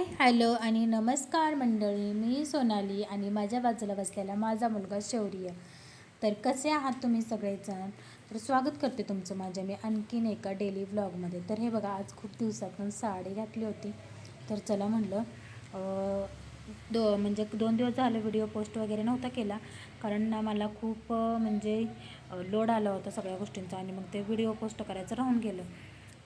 Hello आणि नमस्कार मंडळी. मी सोनाली आणि माझ्या बाजूला बसलेला माझा मुलगा शौर्य. तर कसे आहात तुम्ही सगळेजण? तर स्वागत करते तुमचं माझ्या मी आणखीन एका डेली व्लॉगमध्ये. तर हे बघा, आज खूप दिवसातून साडी घातली होती. तर चला म्हणलं म्हणजे 2 दिवस झाले व्हिडिओ पोस्ट वगैरे नव्हता केला, कारण ना मला खूप लोड आला होता सगळ्या गोष्टींचा आणि मग ते व्हिडिओ पोस्ट करायचं राहून गेलं.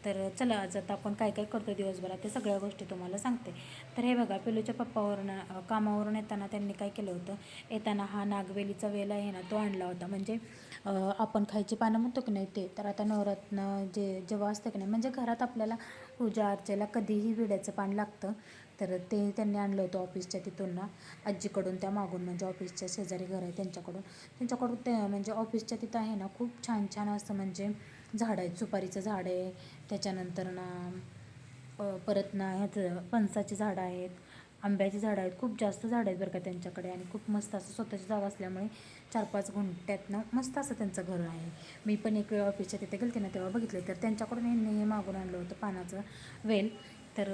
तर चला, आज आता आपण काय काय करतो दिवसभरात ते सगळ्या गोष्टी तुम्हाला सांगते. तर हे बघा, पिलूच्या पप्पावरून कामावरून येताना त्यांनी काय केलं होतं, येताना हा नागवेलीचा वेल आहे ना, तो आणला होता. म्हणजे आपण खायची पानं म्हणतो की नाही ते. तर आता नवरत्न जेव्हा असतं की नाही, म्हणजे घरात आपल्याला पूजा अर्चेला कधीही विड्याचं पान लागतं. तर ते त्यांनी आणलं होतं ऑफिसच्या तिथून ना, आजीकडून, त्या मागून, म्हणजे ऑफिसच्या शेजारी घर आहे त्यांच्याकडून ते, म्हणजे ऑफिसच्या तिथं आहे ना, खूप छान छान असं म्हणजे झाड आहेत. सुपारीचं झाड आहे, त्याच्यानंतर ना परत ना ह्याचं फणसाची झाडं आहेत, आंब्याची झाडं आहेत. खूप जास्त झाडं आहेत बरं का त्यांच्याकडे, आणि खूप मस्त असं स्वतःची जागा असल्यामुळे 4-5 गुंठ्यातनं मस्त असं त्यांचं घर आहे. मी पण एक वेळ ऑफिसच्या तिथे गेलते ना, तेव्हा बघितले. तर त्यांच्याकडून हे मागून आणलं होतं पानाचं वेल. तर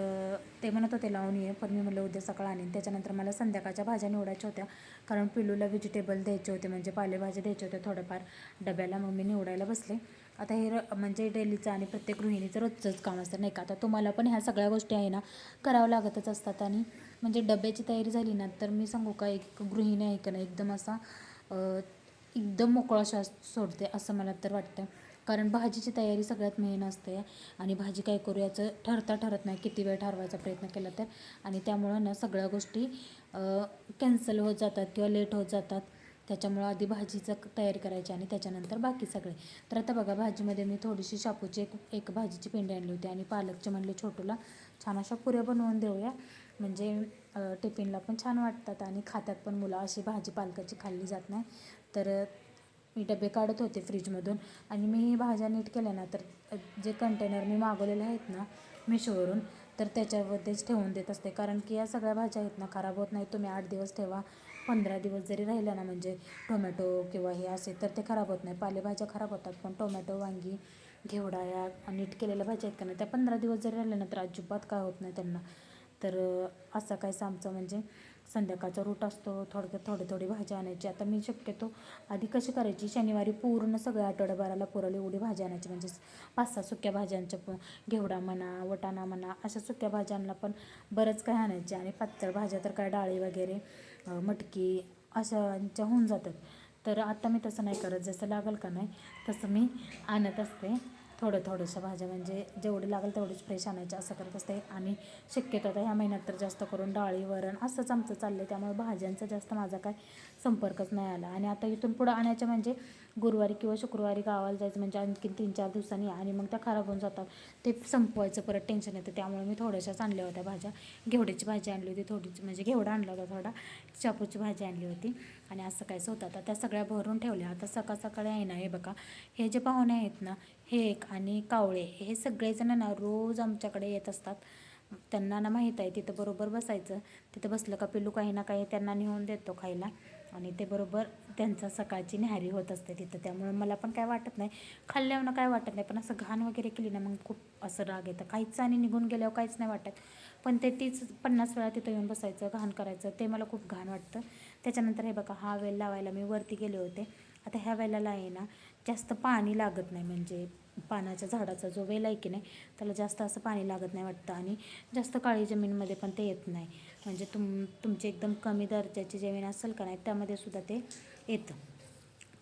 ते म्हणत होते लावून ये, पण मी म्हटलं उद्या सकाळ आणीन. त्याच्यानंतर मला संध्याकाळच्या भाज्या निवडायच्या होत्या, कारण पिलूला व्हेजिटेबल द्यायचे होते, म्हणजे पालेभाज्या द्यायचे होते थोड्याफार डब्याला. मग मी निवडायला बसले. आता हे म्हणजे डेलीचं आणि प्रत्येक गृहिणीचं रोजचंच काम असतं नाही का. आता तुम्हाला पण ह्या सगळ्या गोष्टी आहे ना, करावं लागतच असतात. आणि म्हणजे डब्याची तयारी झाली ना, तर मी सांगू का, एक गृहिणी आहे का नाही, एकदम असा एकदम मोकळा श्वास सोडते असं मला तर वाटतं. कारण भाजीची तयारी सगळ्यात मेन असते, आणि भाजी काय करू याचं ठरत नाही, किती वेळ ठरवायचा प्रयत्न केला तर. आणि त्यामुळं ना सगळ्या गोष्टी कॅन्सल होत जातात किंवा लेट होत जातात. त्याच्यामुळं आधी भाजीचं तयारी करायची आणि त्याच्यानंतर बाकी सगळे. तर आता बघा, भाजीमध्ये मी थोडीशी शापूची एक भाजीची पेंडी आणली होती, आणि पालकचे म्हणले छोटूला छान अशा पुऱ्या बनवून देऊया, म्हणजे टिफिनला पण छान वाटतात आणि खातात पण मुलं. अशी भाजी पालकाची खाल्ली जात नाही. तर मी डबे काढत होते फ्रीजमधून, आणि मी भाज्या नीट केल्या ना, तर जे कंटेनर मी मागवलेले आहेत ना मिशोवरून, तर त्याच्यामध्येच ठेवून देत असते. कारण की या सगळ्या भाज्या आहेत ना, खराब होत नाही. तुम्ही 8 दिवस ठेवा, 15 दिवस जरी राहिल्या ना, म्हणजे टोमॅटो किंवा हे असे, तर ते खराब होत नाही. पालेभाज्या खराब होतात, पण टोमॅटो, वांगी, घेवडा या नीट केलेल्या भाज्या आहेत का नाही, त्या 15 दिवस जरी राहिल्या ना, तर अजिबात काय होत नाही त्यांना. तर असं कायचं आमचं म्हणजे संध्याकाळचा रूट असतो, थोडी भाजी आणायची. आता मी शक्यतो आधी कशी करायची, शनिवारी पूर्ण सगळ्या आठवड्याभराला पुरवली एवढी भाजी आणायची. म्हणजे 5-6 सुक्या भाज्यांच्या, घेवडा म्हणा, वटाणा म्हणा, अशा सुक्या भाज्यांना पण बरंच काय आणायचे. आणि पातळ भाज्या तर काय, डाळी वगैरे, मटकी अशांच्या होऊन जातात. तर आता मी तसं नाही करत, जसं लागेल का नाही तसं मी आणत असते. थोड्याशा भाज्या, म्हणजे जेवढी लागेल तेवढीच फ्रेश आणायची, असं करत असते. आणि शक्यतो आता ह्या महिन्यात तर जास्त करून डाळी, वरण असंच आमचं चाललं आहे. त्यामुळे भाज्यांचा जास्त माझा काय संपर्कच नाही आला. आणि आता इथून पुढं आणायच्या म्हणजे गुरुवारी किंवा शुक्रवारी गावाला जायचं, म्हणजे आणखीन 3-4 दिवसांनी, आणि मग त्या खराब होऊन जातात. ते संपवायचं परत टेन्शन येतं. त्यामुळे मी थोड्याशाच आणल्या होत्या भाज्या. घेवड्याची भाजी आणली होती थोडीची, म्हणजे घेवडा आणला होता थोडा, शापूची भाजी आणली होती, आणि असं काय होतं. आता त्या सगळ्या भरून ठेवल्या. आता सकाळी आहे ना, हे बघा, हे जे पाहुणे आहेत ना, हे एक आणि कावळे, हे सगळेजण ना रोज आमच्याकडे येत असतात. त्यांना ना माहीत आहे, तिथं बरोबर बसायचं. तिथं बसलं का पिल्लू काही ना काही त्यांना नेऊन देतो खायला, आणि ते बरोबर त्यांचा सकाळची न्याहारी होत असते तिथं. त्यामुळे मला पण काय वाटत नाही, खाल्ल्यावर काय वाटत नाही. पण असं घाण वगैरे केली ना, मग खूप असं राग येतं. काहीच, आणि निघून गेल्यावर काहीच नाही वाटत, पण ते तीच 50 वेळा तिथं येऊन बसायचं, घाण करायचं, ते मला खूप घाण वाटतं. त्याच्यानंतर हे बघा, हा वेल लावायला मी वरती गेले होते. आता ह्या वेलाला आहे ना जास्त पाणी लागत नाही, म्हणजे पानाच्या झाडाचा जो वेल आहे की नाही, त्याला जास्त असं पाणी लागत नाही वाटतं. आणि जास्त काळी जमीनमध्ये पण ते येत नाही. म्हणजे तुमची एकदम कमी दर्जाची जमीन असेल का नाही, त्यामध्ये सुद्धा ते येतं.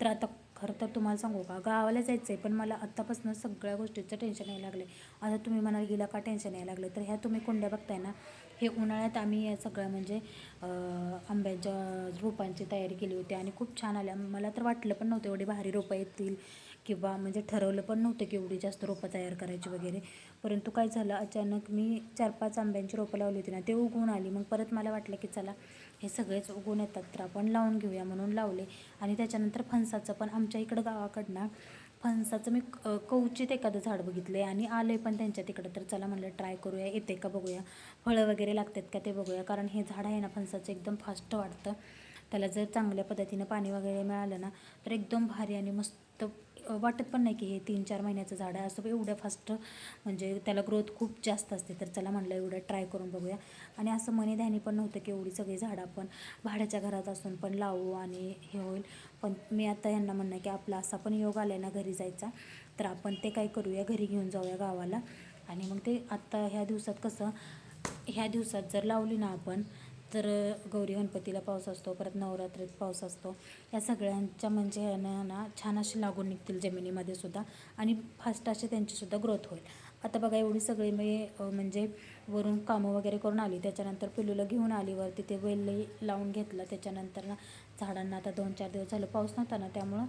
तर आता खरं तर तुम्हाला सांगू का, गावाला जायचं आहे, पण मला आत्तापासून सगळ्या गोष्टीचं टेन्शन यायला लागले. आता तुम्ही म्हणाल गेला का टेन्शन यायला लागलं, तर ह्या तुम्ही कुंड्या बघताय ना, हे उन्हाळ्यात आम्ही या सगळ्या म्हणजे आंब्याच्या रोपांची तयारी केली होती, आणि खूप छान आल्या. मला तर वाटलं पण नव्हतं एवढी भारी रोपं येतील, किंवा म्हणजे ठरवलं पण नव्हतं की एवढी जास्त रोपं तयार करायची वगैरे. परंतु काय झालं, अचानक मी 4-5 आंब्यांची रोपं लावली होती ना, ते उगवून आली. मग परत मला वाटलं की चला, हे सगळेच उगवून येतात तर आपण लावून घेऊया, म्हणून लावले. आणि त्याच्यानंतर फणसाचं पण आमच्या इकडं गावाकडनं फणसाचं मी कवचित एखादं झाड बघितलं आहे, आणि आलं आहे पण त्यांच्या तिकडं. तर चला म्हणलं ट्राय करूया, येते का बघूया, फळं वगैरे लागतात का ते बघूया. कारण हे झाड आहे ना फणसाचं, एकदम फास्ट वाढतं. त्याला जर चांगल्या पद्धतीनं पाणी वगैरे मिळालं ना, तर एकदम भारी आणि मस्त वाटत पण नाही की हे 3-4 महिन्याचं झाड आहे असं एवढं फास्ट, म्हणजे त्याला ग्रोथ खूप जास्त असते. तर चला म्हणलं एवढं ट्राय करून बघूया. आणि असं मनी ध्यानी पण नव्हतं की एवढी सगळी झाडं आपण भाड्याच्या घरात असून पण लावू आणि हे होईल. पण मी आता यांना म्हणणं की आपला असा पण योग आला ना घरी जायचा, तर आपण ते काय करूया, घरी घेऊन जाऊया गावाला. आणि मग ते आत्ता ह्या दिवसात कसं, ह्या दिवसात जर लावली ना आपण, तर गौरी गणपतीला पाऊस असतो, परत नवरात्रीत पाऊस असतो, या सगळ्यांच्या म्हणजे ह्यानं ना छान असे लागून निघतील जमिनीमध्ये सुद्धा आणि फास्ट असे त्यांचीसुद्धा ग्रोथ होईल. आता बघा एवढी सगळी मी म्हणजे वरून कामं वगैरे करून आली, त्याच्यानंतर पिलूला घेऊन आली वर, तिथे वेल लावून घेतलं. त्याच्यानंतर ना झाडांना आता 2-4 दिवस झालं पाऊस नव्हता ना, त्यामुळं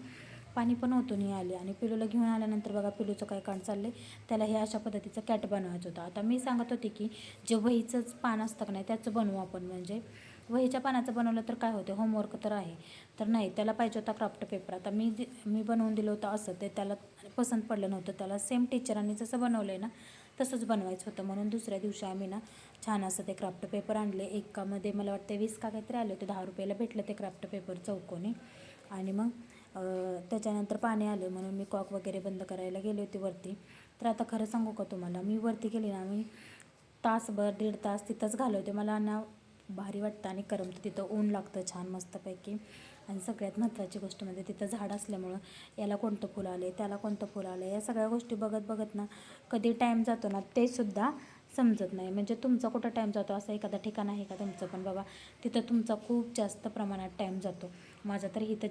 पाणी पण होतो नाही आले. आणि पिलूला घेऊन आल्यानंतर बघा पिलूचं काय कांड चाललं आहे, त्याला हे अशा पद्धतीचं कॅट बनवायचं होतं. आता मी सांगत होते की जे वहीचंच पान असतं का नाही त्याचं बनवू आपण, म्हणजे वहीच्या पानाचं बनवलं तर काय होतं, होमवर्क तर आहे. तर नाही, त्याला पाहिजे होता क्राफ्ट पेपर. आता मी बनवून दिलं होतं असं, ते त्याला पसंत पडलं नव्हतं. त्याला सेम टीचरांनी जसं बनवलं आहे ना तसंच बनवायचं होतं. म्हणून दुसऱ्या दिवशी आम्ही ना छान असं ते क्राफ्ट पेपर आणले. एकामध्ये मला वाटतं 20 का काहीतरी आले होते, 10 रुपयाला भेटलं ते क्राफ्ट पेपर चौकोनी. आणि मग त्याच्यानंतर पाणी आलं म्हणून मी कॉक वगैरे बंद करायला गेले होते वरती. तर आता खरं सांगू का तुम्हाला, मी वरती गेली ना, मी तासभर 1.5 तास तिथंच घालवते. मला ना भारी वाटतं आणि करमतं, तिथं ऊन लागतं छान मस्तपैकी. आणि सगळ्यात महत्त्वाची गोष्ट म्हणजे तिथं झाड असल्यामुळं याला कोणतं फुल आले, त्याला कोणतं फुल आलं, या सगळ्या गोष्टी बघत बघत ना कधी टाईम जातो ना ते सुद्धा समजत नाही. म्हणजे तुमचा कुठं टाईम जातो असं एखादा ठिकाण आहे का तुमचं, पण बाबा तिथं तुमचा खूप जास्त प्रमाणात टाईम जातो. माझा तर इथं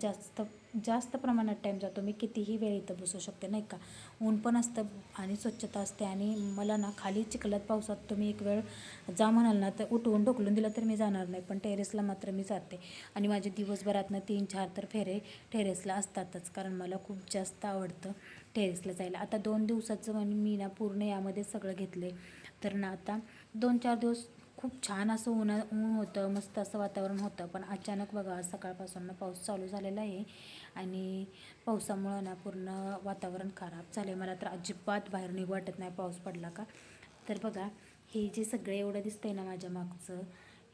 जास्त प्रमाणात टाईम जातो. मी कितीही वेळ इथं बसू शकते नाही का. ऊन पण असतं आणि स्वच्छता असते. आणि मला ना खाली चिखलात पावसात तुम्ही एक वेळ जा म्हणाल ना तर उठवून ढकलून दिलं तर मी जाणार नाही, पण टेरेसला मात्र मी जाते. आणि माझे दिवसभरातनं 3-4 तर फेरे टेरेसला असतातच, कारण मला खूप जास्त आवडतं टेरेसला जायला. आता 2 दिवसाचं मी ना पूर्ण यामध्ये सगळं घेतले. तर ना आता 2-4 दिवस खूप छान असं ऊन होतं, मस्त असं वातावरण होतं. पण अचानक बघा आज सकाळपासून पाऊस चालू झालेला आहे आणि पावसामुळं ना पूर्ण वातावरण खराब झालं आहे. मला तर अजिबात बाहेर निघू वाटत नाही पाऊस पडला का. तर बघा हे जे सगळे एवढं दिसतंय ना माझ्या मागचं,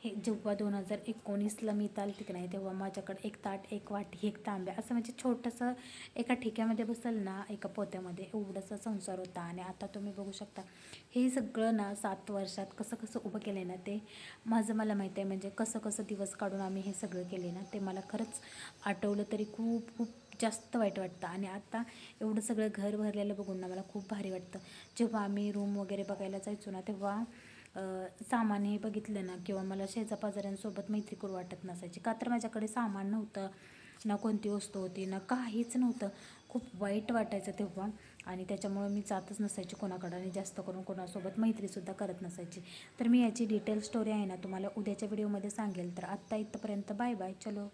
हे जेव्हा 2019ला मी इथं आलते की नाही, तेव्हा माझ्याकडे एक ताट, एक वाटी, एक तांब्या असं म्हणजे छोटंसं एका ठिक्यामध्ये बसल ना, एका पोत्यामध्ये एवढंसं संसार होता. आणि आता तुम्ही बघू शकता हे सगळं ना 7 वर्षात कसं कसं उभं केलं आहे ना, ते मला माहीत आहे. म्हणजे कसं कसं दिवस काढून आम्ही हे सगळं केले ना, ते मला खरंच आठवलं तरी खूप खूप जास्त वाईट वाटतं. आणि आता एवढं सगळं घर भरलेलं बघून ना मला खूप भारी वाटतं. जेव्हा आम्ही रूम वगैरे बघायला जायचो ना, तेव्हा सामान हे बघितलं ना, किंवा मला शेजापाजाऱ्यांसोबत मैत्री करू वाटत नसायची, का तर माझ्याकडे सामान नव्हतं, ना कोणती वस्तू होती, ना काहीच नव्हतं. खूप वाईट वाटायचं तेव्हा. आणि त्याच्यामुळे मी जातच नसायची कोणाकडं आणि जास्त करून कोणासोबत मैत्रीसुद्धा करत नसायची. तर मी याची डिटेल स्टोरी आहे ना तुम्हाला उद्याच्या व्हिडिओमध्ये सांगेल. तर आत्ता इथंपर्यंत बाय बाय, चलो.